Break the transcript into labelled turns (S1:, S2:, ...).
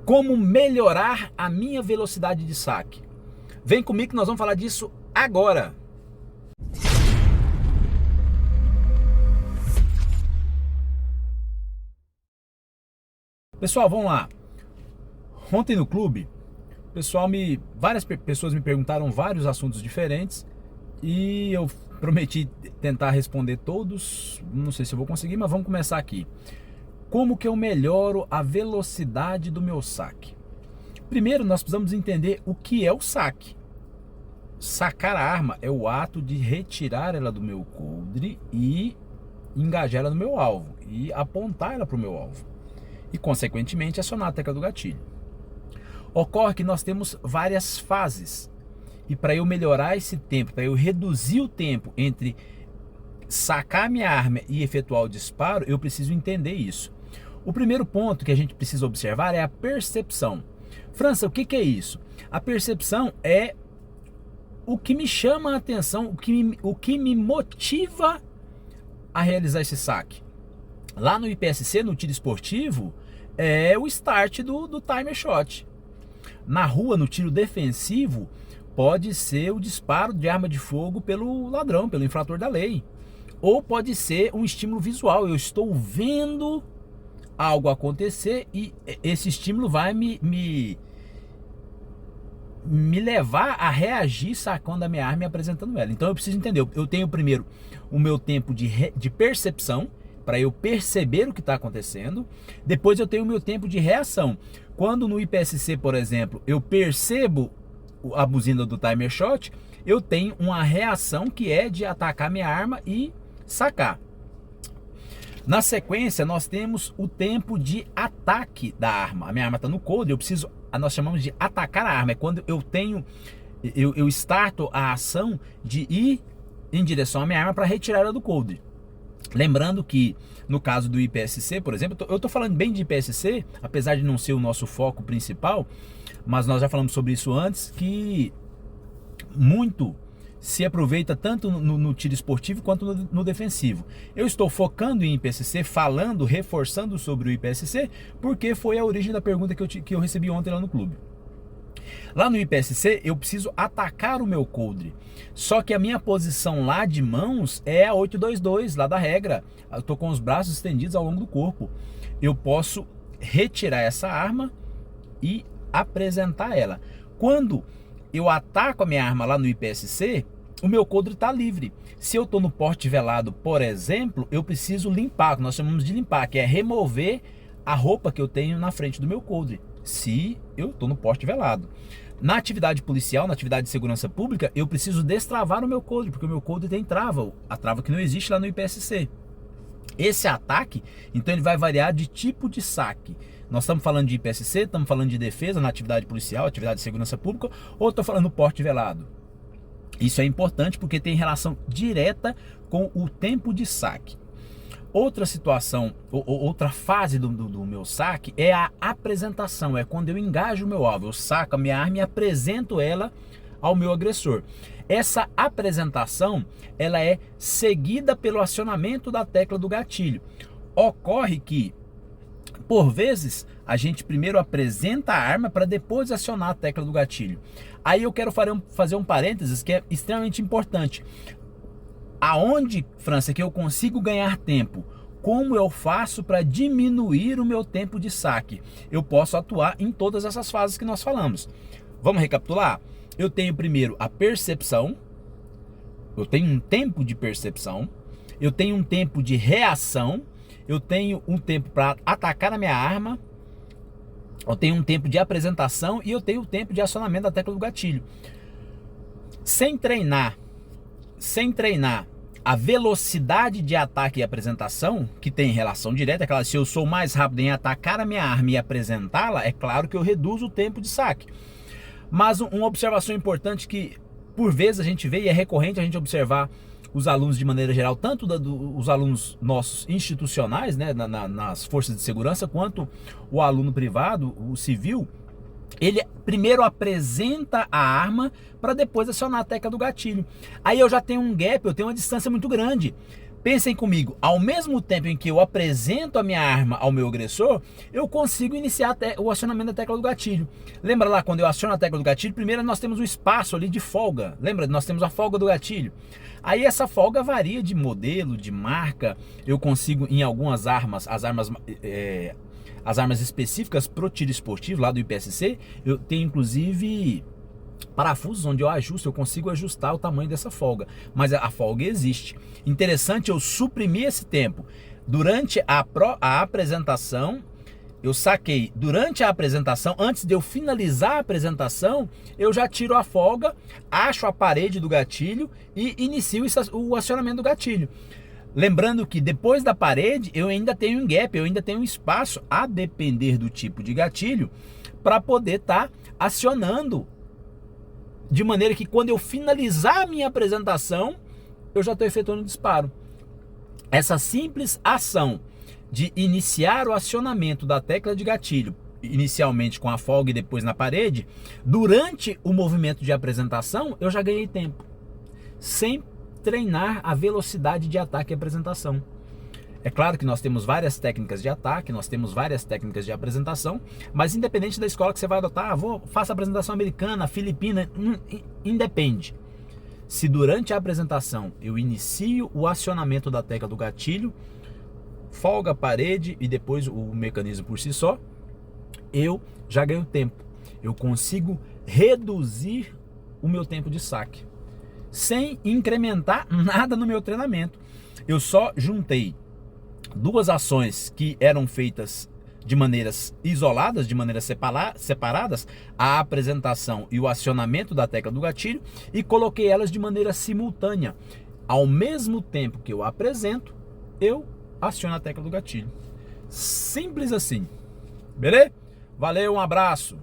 S1: Como melhorar a minha velocidade de saque? Vem comigo que nós vamos falar disso agora. Pessoal, vamos lá. Ontem no clube, várias pessoas me perguntaram vários assuntos diferentes e eu prometi tentar responder todos. Não sei se eu vou conseguir, mas vamos começar aqui. Como que eu melhoro a velocidade do meu saque? Primeiro, nós precisamos entender o que é o saque. Sacar a arma é o ato de retirar ela do meu coldre e engajar ela no meu alvo e apontar ela para o meu alvo e, consequentemente, acionar a tecla do gatilho. Ocorre que nós temos várias fases e para eu melhorar esse tempo, para eu reduzir o tempo entre sacar minha arma e efetuar o disparo, eu preciso entender isso. O primeiro ponto que a gente precisa observar é a percepção. França, o que é isso? A percepção é o que me chama a atenção, o que me motiva a realizar esse saque. Lá no IPSC, no tiro esportivo, é o start do timer shot. Na rua, no tiro defensivo, pode ser o disparo de arma de fogo pelo ladrão, pelo infrator da lei. Ou pode ser um estímulo visual. Eu estou vendo algo acontecer e esse estímulo vai me levar a reagir sacando a minha arma e apresentando ela. Então eu preciso entender. Eu tenho primeiro o meu tempo de percepção, para eu perceber o que está acontecendo. Depois eu tenho o meu tempo de reação. Quando no IPSC, por exemplo, eu percebo a buzina do timer shot, eu tenho uma reação que é de atacar minha arma e sacar. Na sequência, nós temos o tempo de ataque da arma. A minha arma está no coldre, nós chamamos de atacar a arma. É quando eu starto a ação de ir em direção à minha arma para retirar ela do coldre. Lembrando que no caso do IPSC, por exemplo, eu estou falando bem de IPSC, apesar de não ser o nosso foco principal, mas nós já falamos sobre isso antes, que muito se aproveita tanto no tiro esportivo quanto no defensivo. Eu estou focando em IPSC, reforçando sobre o IPSC, porque foi a origem da pergunta que eu recebi ontem lá no clube. Lá no IPSC eu preciso atacar o meu coldre, só que a minha posição lá de mãos é a 822, lá da regra. Eu estou com os braços estendidos ao longo do corpo. Eu posso retirar essa arma e apresentar ela. Quando eu ataco a minha arma lá no IPSC, o meu coldre está livre. Se eu estou no porte velado, por exemplo, eu preciso limpar, o que nós chamamos de limpar, que é remover a roupa que eu tenho na frente do meu coldre, se eu estou no porte velado. Na atividade policial, na atividade de segurança pública, eu preciso destravar o meu coldre, porque o meu coldre tem trava, a trava que não existe lá no IPSC. Esse ataque, então, ele vai variar de tipo de saque. Nós estamos falando de IPSC, estamos falando de defesa na atividade policial, atividade de segurança pública, ou estou falando do porte velado. Isso é importante porque tem relação direta com o tempo de saque. Outra situação, outra fase do meu saque é a apresentação, é quando eu engajo o meu alvo, eu saco a minha arma e apresento ela ao meu agressor. Essa apresentação, ela é seguida pelo acionamento da tecla do gatilho. Ocorre que, por vezes, a gente primeiro apresenta a arma para depois acionar a tecla do gatilho. Aí eu quero fazer um parênteses que é extremamente importante. Aonde, França, que eu consigo ganhar tempo? Como eu faço para diminuir o meu tempo de saque? Eu posso atuar em todas essas fases que nós falamos. Vamos recapitular? Eu tenho primeiro a percepção, eu tenho um tempo de percepção, eu tenho um tempo de reação, eu tenho um tempo para atacar a minha arma, eu tenho um tempo de apresentação e eu tenho o tempo de acionamento da tecla do gatilho. Sem treinar a velocidade de ataque e apresentação, que tem relação direta, é claro, se eu sou mais rápido em atacar a minha arma e apresentá-la, é claro que eu reduzo o tempo de saque. Mas uma observação importante que por vezes a gente vê e é recorrente a gente observar os alunos de maneira geral, tanto os alunos nossos institucionais, né, nas forças de segurança, quanto o aluno privado, o civil, ele primeiro apresenta a arma para depois acionar a tecla do gatilho. Aí eu já tenho um gap, eu tenho uma distância muito grande. Pensem comigo, ao mesmo tempo em que eu apresento a minha arma ao meu agressor, eu consigo iniciar o acionamento da tecla do gatilho. Lembra lá, quando eu aciono a tecla do gatilho, primeiro nós temos um espaço ali de folga. Lembra? Nós temos a folga do gatilho. Aí essa folga varia de modelo, de marca. Eu consigo, em algumas armas, as armas específicas pro tiro esportivo, lá do IPSC, eu tenho inclusive parafusos onde eu consigo ajustar o tamanho dessa folga, mas a folga existe. Interessante eu suprimir esse tempo. Durante a apresentação, eu saquei. Durante a apresentação, antes de eu finalizar a apresentação, eu já tiro a folga, acho a parede do gatilho e inicio o acionamento do gatilho. Lembrando que depois da parede, eu ainda tenho um gap, eu ainda tenho um espaço, a depender do tipo de gatilho, para poder estar acionando de maneira que quando eu finalizar a minha apresentação, eu já estou efetuando o disparo. Essa simples ação de iniciar o acionamento da tecla de gatilho, inicialmente com a folga e depois na parede, durante o movimento de apresentação, eu já ganhei tempo, sem treinar a velocidade de ataque e apresentação. É claro que nós temos várias técnicas de ataque, nós temos várias técnicas de apresentação, mas independente da escola que você vai adotar, faça apresentação americana, filipina, independe. Se durante a apresentação eu inicio o acionamento da tecla do gatilho, folga a parede e depois o mecanismo por si só, eu já ganho tempo. Eu consigo reduzir o meu tempo de saque, sem incrementar nada no meu treinamento. Eu só juntei duas ações que eram feitas de maneiras isoladas, de maneiras separadas, a apresentação e o acionamento da tecla do gatilho, e coloquei elas de maneira simultânea. Ao mesmo tempo que eu apresento, eu aciono a tecla do gatilho. Simples assim. Beleza? Valeu, um abraço.